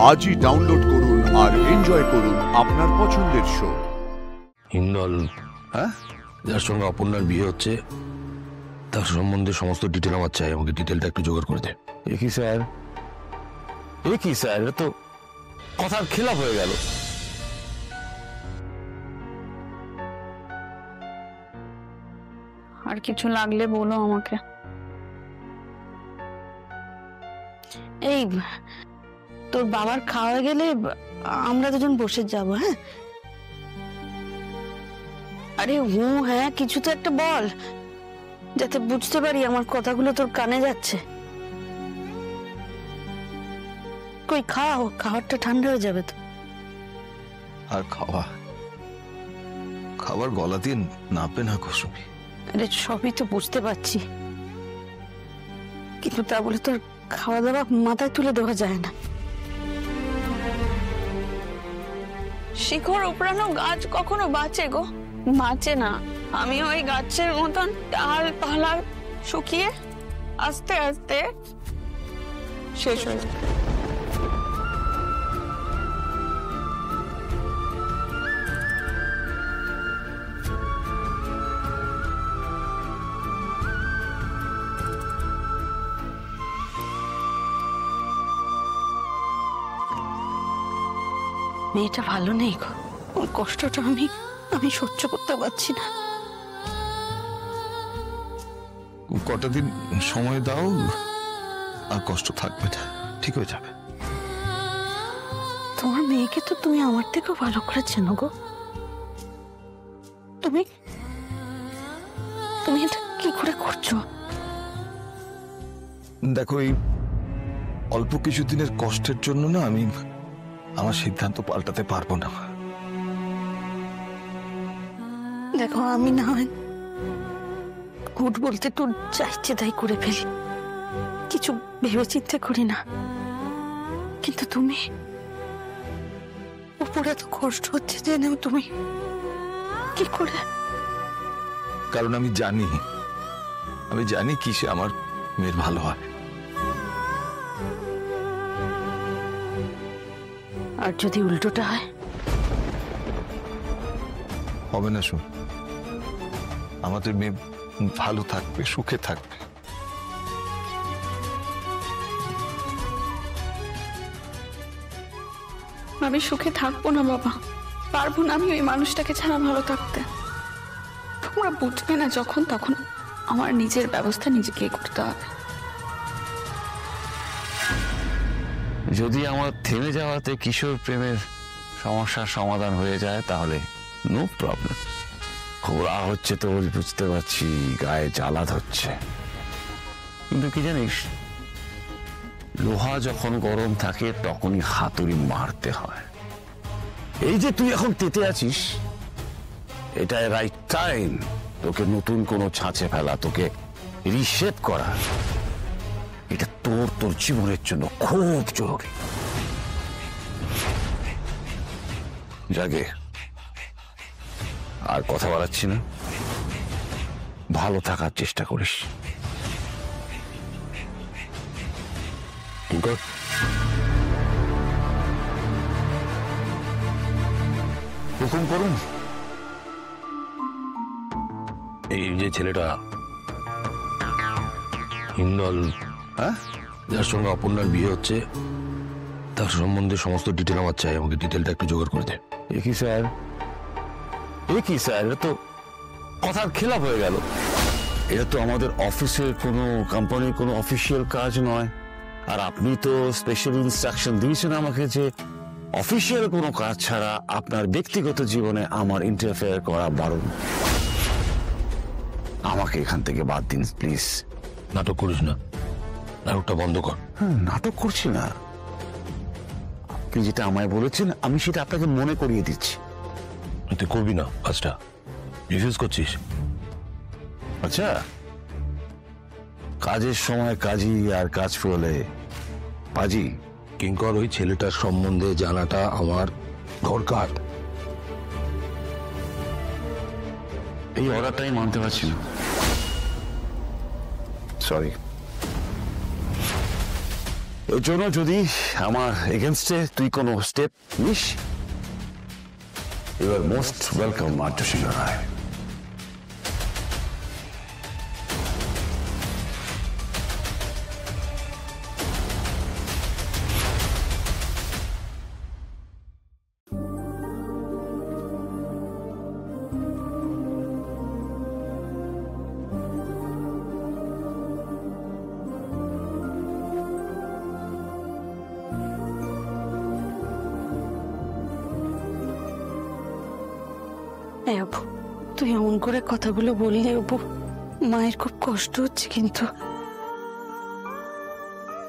আজই ডাউনলোড করুন আর এনজয় করুন আপনার পছন্দের শো। হিন্দল, হ্যাঁ, যার সঙ্গে অপর্ণার বিয়ে হচ্ছে তার সম্বন্ধে সমস্ত ডিটেল আমার চাই। আমাকে ডিটেলটা একটু জোগাড় করে দে। এ কি স্যার, এ কি স্যার, এটা তো কথার খেলাপ হয়ে গেল। আর কিছু লাগলে বলো আমাকে। এই তোর বাবার খাওয়া গেলে আমরা দুজন বসে যাব। হ্যাঁ, আরে হ্যাঁ, কিছু তো একটা বল, যাতে বুঝতে পারি আমার কথাগুলো তোর কানে যাচ্ছে। কই খাও, খাবারটা ঠান্ডা হয়ে যাবে তো। আর খাবার গলা দিয়ে নাপে না কুসুমি। আরে সবই তো বুঝতে পারছি, কিন্তু তা বলে তোর খাওয়া দাওয়া মাথায় তুলে দেওয়া যায় না। শিখর উপড়ানো গাছ কখনো বাঁচে গো? বাঁচে না। আমি ওই গাছের মতন ডাল পালা শুকিয়ে আস্তে আস্তে শেষ হয়ে যায়। মেয়েটা ভালো নেই গো, ওর কষ্টটা আমি সহ্য করতে পারছি না। কটা দিন সময় দাও, আর কষ্ট থাকবে না, ঠিক হয়ে যাবে। তোমার মেয়েকে তো তুমি আমার থেকেও ভালো করে চেনো গো। তুমি এটা কি করে করছো? দেখো, এই অল্প কিছুদিনের কষ্টের জন্য না আমি আমার সিদ্ধান্ত পাল্টাতে পারবো না। দেখো, আমি না হয় হুট বলতে তো চাইছে তাই করে ফেলি, কিছু ভেবে চিন্তে করি না, কিন্তু তুমি উপরে তো কষ্ট হচ্ছে জেনে তুমি কি করে? কারণ আমি জানি কিসে আমার মেয়ের ভালো হয়। আর যদি উল্টোটা হয়? হবে না, শুন, আমাদের মেয়ে ভালো থাকবে, সুখে থাকবে। আমি সুখে থাকবো না বাবা, পারবো না আমি ওই মানুষটাকে ছাড়া ভালো থাকতে। তোমরা বুঝবে না যখন তখন আমার নিজের ব্যবস্থা নিজেকেই করতে হবে। যদি আমার থেমে যাওয়াতে কিশোর প্রেমের সমস্যার সমাধান হয়ে যায় তাহলে নো প্রবলেম। খোলা হচ্ছে তো বুঝতে পারছি, গায়ে জ্বালা ধরছে, কিন্তু কি জানিস, লোহা যখন গরম থাকে তখনই হাতুড়ি মারতে হয়। এই যে তুই এখন তেতে আছিস, এটাই রাইট টাইম তোকে নতুন কোনো ছাঁচে ফেলা, তোকে রিশেপ করা। এটা তোর জীবনের জন্য খুব জরুরি। জাগে, আর কথা বাড়াচ্ছি না, ভালো থাকার চেষ্টা করিস। হুকুম করুন। এই যে ছেলেটা হিন্দল, হ্যাঁ, যার সঙ্গে অপর্ণার বিয়ে হচ্ছে তার সম্বন্ধে সমস্ত ডিটেল আমার চাই। আমাকে ডিটেলটা একটু জোগাড় করে দে। এ কি স্যার, এটা তো কথার খেলাপ হয়ে গেল। এটা তো আমাদের অফিসের কোনো কোম্পানির কোনো অফিসিয়াল কাজ নয়। আর আপনি তো স্পেশাল ইনস্ট্রাকশন দিয়েছেন আমাকে যে অফিসিয়াল কোনো কাজ ছাড়া আপনার ব্যক্তিগত জীবনে আমার ইন্টারফেয়ার করা বারণ। আমাকে এখান থেকে বাদ দিন প্লিজ। নাটক করিস না, নাটকটা বন্ধ কর। নাটক করছি না, আপনি যেটা আমায় বলেছেন আমি সেটা আপনাকে মনে করিয়ে দিচ্ছি। তুই করবি না কাজটা, রিফিউজ করছিস? আচ্ছা, কাজের সময় কাজী আর কাজ ফলে পাজি। কিঙ্কর, ওই ছেলেটার সম্বন্ধে জানাটা আমার দরকার। এই অর্ডারটাই মানতে পারছি না। সরি। এর জন্য যদি আমার এগেনস্টে তুই কোনো স্টেপ নিস, ইউ আর মোস্ট ওয়েলকাম আর্য সিংহ রায়। এই অপু, তুই এমন করে কথাগুলো বললি অপু, মায়ের খুব কষ্ট হচ্ছে। কিন্তু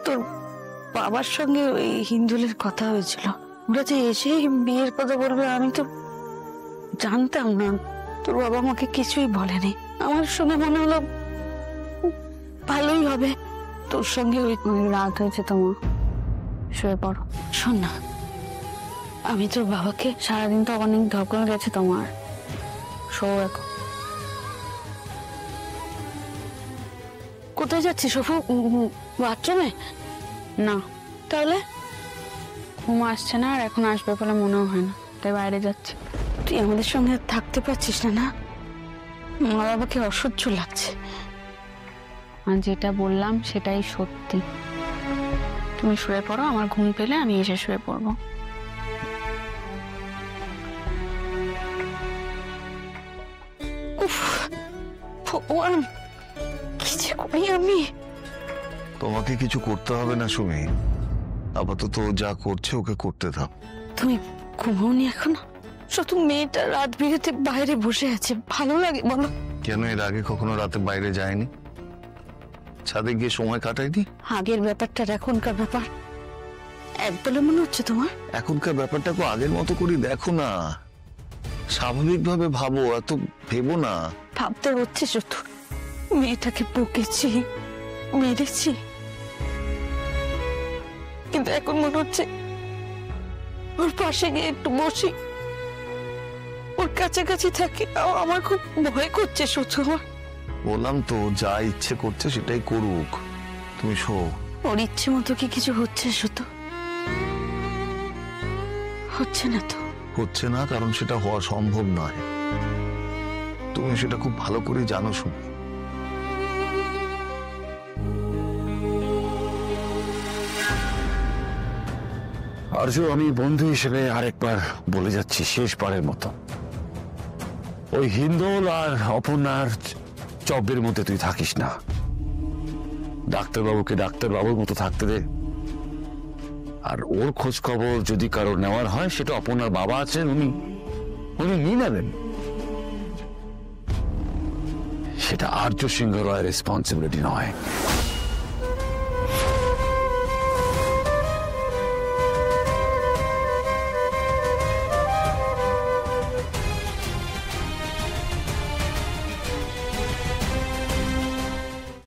তোর বাবার সঙ্গে ওই হিন্দুলের কথা হয়েছিল, ওরা যে এসে বিয়ের কথা বলবে আমি তো জানতাম না। তোর বাবা আমাকে কিছুই বলেনি। আমার শুনে মনে হলো ভালোই হবে। তোর সঙ্গে ওই রাত হয়েছে তোমার, শুয়ে পড়ো। শোন না, আমি তোর বাবাকে সারাদিন তো অনেক ধকল গেছে তোমার, শো এখন। কোথায় যাচ্ছিস অপু? বাথরুমে? না, তাহলে ঘুম আসছে না, আর এখন আসবে বলে মনেও হয় না, তাই বাইরে যাচ্ছে। তুই আমাদের সঙ্গে থাকতে পারছিস না? না, মা বাবাকে অসহ্য লাগছে। আর যেটা বললাম সেটাই সত্যি। তুমি শুয়ে পড়ো, আমার ঘুম পেলে আমি এসে শুয়ে পড়বো। উফ, ভগবান, কি যে করি আমি। তোমাকে কিছু করতে হবে না সুমি, আপাতত ও যা করছে ওকে করতে দাও। তুমি ঘুমাওনি এখনো? শুধু মেয়েটা রাত বিরেতে বাইরে বসে আছে, ভালো লাগে বলো? কেন এর আগে কখনো রাতে বাইরে যায়নি? ছাদে গিয়ে সময় কাটায়নি? আগের ব্যাপারটা এখনকার ব্যাপার এক বলে মনে হচ্ছে তোমার? এখনকার ব্যাপারটাকে আগের মতো করে দেখো না, স্বাভাবিকভাবে ভাবো, এত ভেবো না। ভাবতে হচ্ছে শুধু মেয়েটাকে বকেছি, মেরেছি, কিন্তু এখন মনে হচ্ছে ওর পাশে গিয়ে একটু বসি, ওর কাছাকাছি থাকি। আমার খুব ভয় করছে শুধু। আমার বললাম তো, যা ইচ্ছে করছে সেটাই করুক, তুমি শো। ওর ইচ্ছে মতো কি কিছু হচ্ছে শুধু? হচ্ছে না তো? হচ্ছে না কারণ সেটা হওয়া সম্ভব নয়, তুমি সেটা খুব ভালো করে জানো সুমি। আর্য, আমি বন্ধু হিসেবে আরেকবার বলে যাচ্ছি, শেষবারের মতো, ওই হিন্দোল আর অপর্ণার চব্যের মধ্যে তুই থাকিস না। ডাক্তারবাবুকে ডাক্তারবাবুর মতো থাকতে দে। আর ওর খোঁজ খবর যদি কারোর নেওয়ার হয়, সেটা অপর্ণার বাবা আছেন, উনি নিয়ে নেবেন। সেটা আর্য সিংহ রায়ের রেসপন্সিবিলিটি নয়।